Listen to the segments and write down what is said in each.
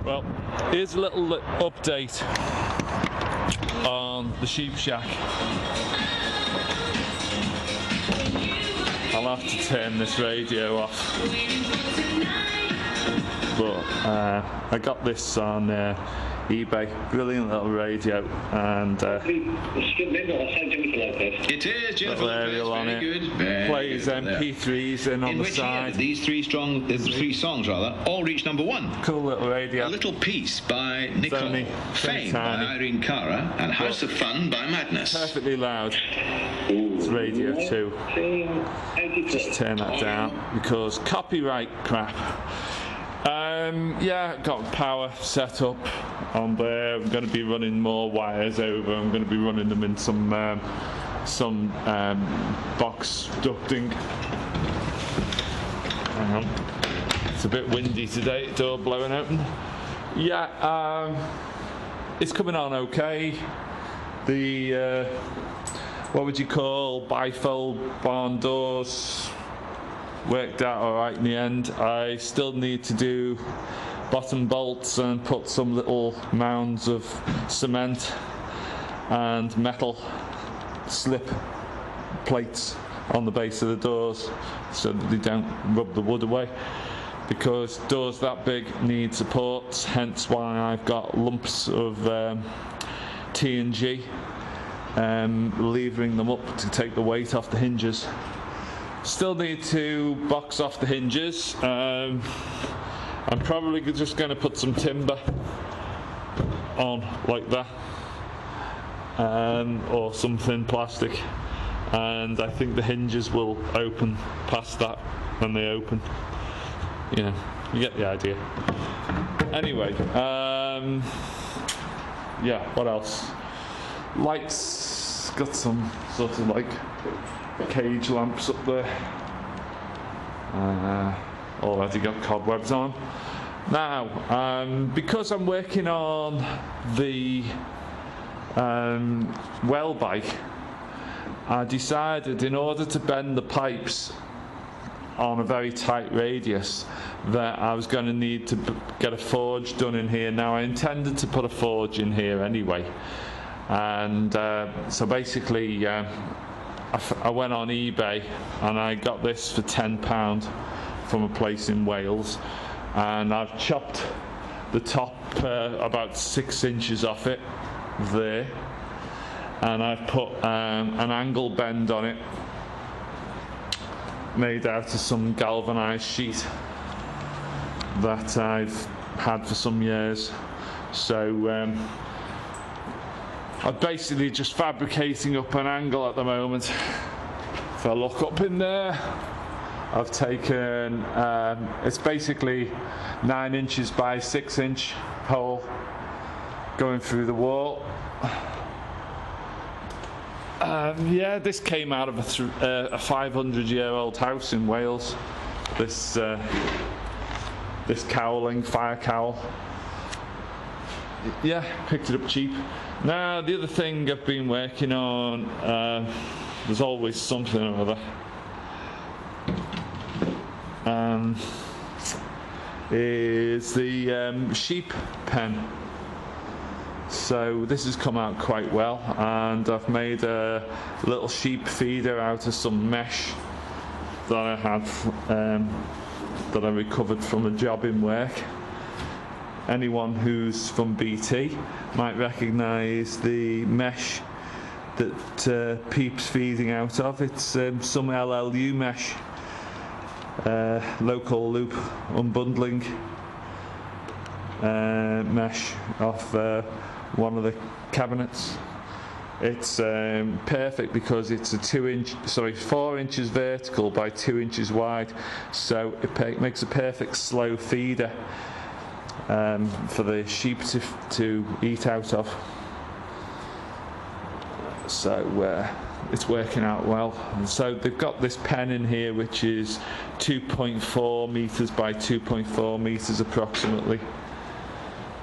Well, here's a little update on the sheep shack. I'll have to turn this radio off, but I got this on eBay. Brilliant little radio, and it is Jennifer Lopez, on very good. Plays MP3s in on the side. These three songs all reached #1. Cool little radio. A Little Piece by Nicole, Fame by Irene Cara, and House of Fun by Madness. Perfectly loud. It's radio too. Just turn that down because copyright crap. Yeah, got power set up on there. I'm going to be running more wires over. I'm going to be running them in some box ducting. Hang on. It's a bit windy today, door blowing open. Yeah, it's coming on okay. The what would you call bifold barn doors worked out alright in the end. I still need to do bottom bolts and put some little mounds of cement and metal slip plates on the base of the doors so that they don't rub the wood away, because doors that big need supports, hence why I've got lumps of TNG levering them up to take the weight off the hinges. Still need to box off the hinges. I'm probably just going to put some timber on like that, or some thin plastic, and I think the hinges will open past that when they open. You know, you get the idea. Anyway, yeah, what else? Lights, got some sort of like cage lamps up there. Already got cobwebs on. Now, because I'm working on the well bike, I decided in order to bend the pipes on a very tight radius that I was going to need to get a forge done in here. Now, I intended to put a forge in here anyway, and so basically I went on eBay and I got this for £10 from a place in Wales, and I've chopped the top about 6 inches off it there, and I've put an angle bend on it made out of some galvanized sheet that I've had for some years. So I'm basically just fabricating up an angle at the moment. If I look up in there, I've taken, it's basically 9 inches by 6 inch hole going through the wall. Yeah, this came out of a 500-year-old house in Wales. This cowling, fire cowl. Yeah, picked it up cheap. Now, the other thing I've been working on, there's always something or other, is the sheep pen. So this has come out quite well, and I've made a little sheep feeder out of some mesh that I had that I recovered from a job in work. Anyone who's from BT might recognise the mesh that Peep's feeding out of. It's some LLU mesh, local loop unbundling mesh off one of the cabinets. It's perfect because it's a 4 inches vertical by 2 inches wide, so it makes a perfect slow feeder for the sheep to eat out of. So it's working out well. And so they've got this pen in here which is 2.4 meters by 2.4 meters approximately,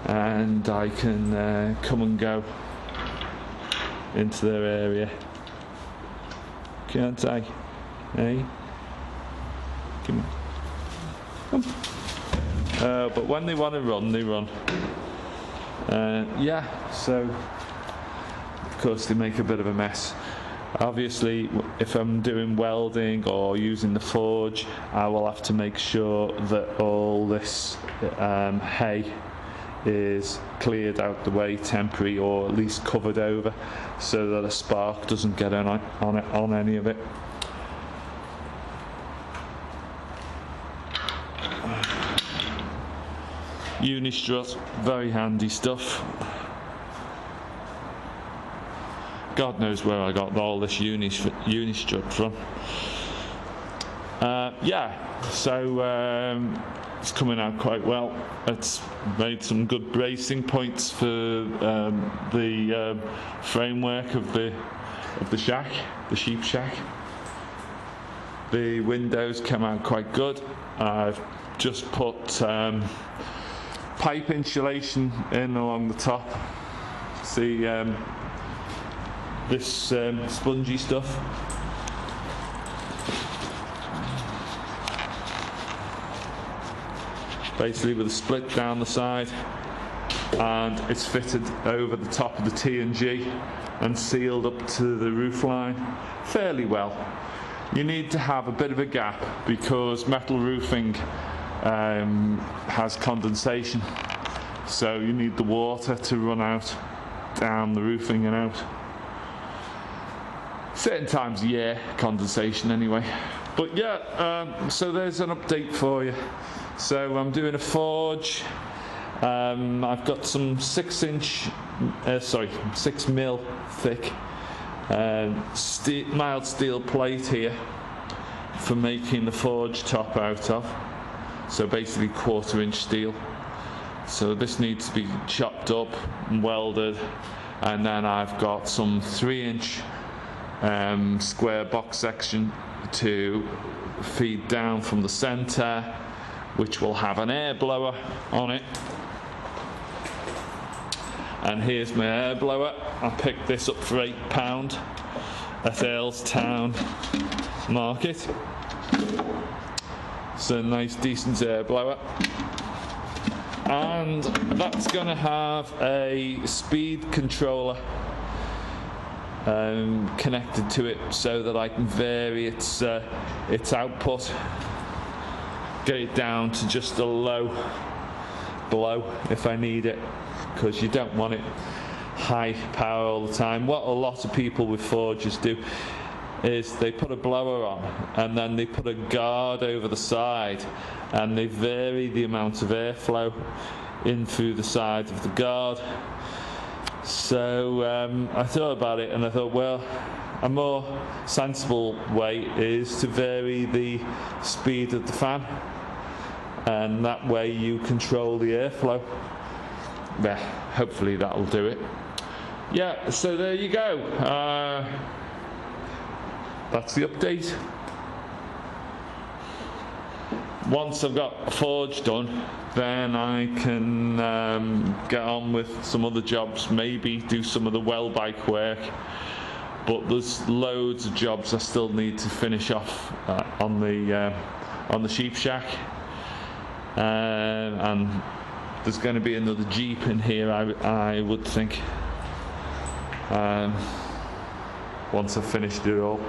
and I can come and go into their area, can't I? Hey, come on. but when they want to run, they run. Yeah, so of course they make a bit of a mess. Obviously, if I'm doing welding or using the forge, I will have to make sure that all this hay is cleared out the way, temporary, or at least covered over, so that a spark doesn't get on any of it. Uni strut, very handy stuff. God knows where I got all this uni strut from. Yeah, so it's coming out quite well. It's made some good bracing points for the framework of the shack, the sheep shack. The windows came out quite good. I've just put pipe insulation in along the top. See this spongy stuff. Basically with a split down the side, and it's fitted over the top of the T&G and sealed up to the roof line fairly well. You need to have a bit of a gap because metal roofing has condensation, so you need the water to run out down the roofing and out. Certain times a year, condensation anyway. But yeah, so there's an update for you. So I'm doing a forge. I've got some 6 mil thick mild steel plate here for making the forge top out of. So basically 1/4 inch steel. So this needs to be chopped up and welded, and then I've got some 3-inch square box section to feed down from the center, which will have an air blower on it. And here's my air blower. I picked this up for £8 at Earlstown Market. It's a nice decent air blower, and that's going to have a speed controller connected to it so that I can vary its output, get it down to just a low blow if I need it, because you don't want it high power all the time. What a lot of people with forges do is they put a blower on and then they put a guard over the side and they vary the amount of airflow in through the side of the guard. So I thought about it and I thought, well, a more sensible way is to vary the speed of the fan, and that way you control the airflow. Yeah, hopefully that'll do it. Yeah, so there you go. That's the update. Once I've got a forge done, then I can get on with some other jobs, maybe do some of the well bike work, but there's loads of jobs I still need to finish off on the sheep shack, and there's going to be another Jeep in here, I would think, once I've finished it all.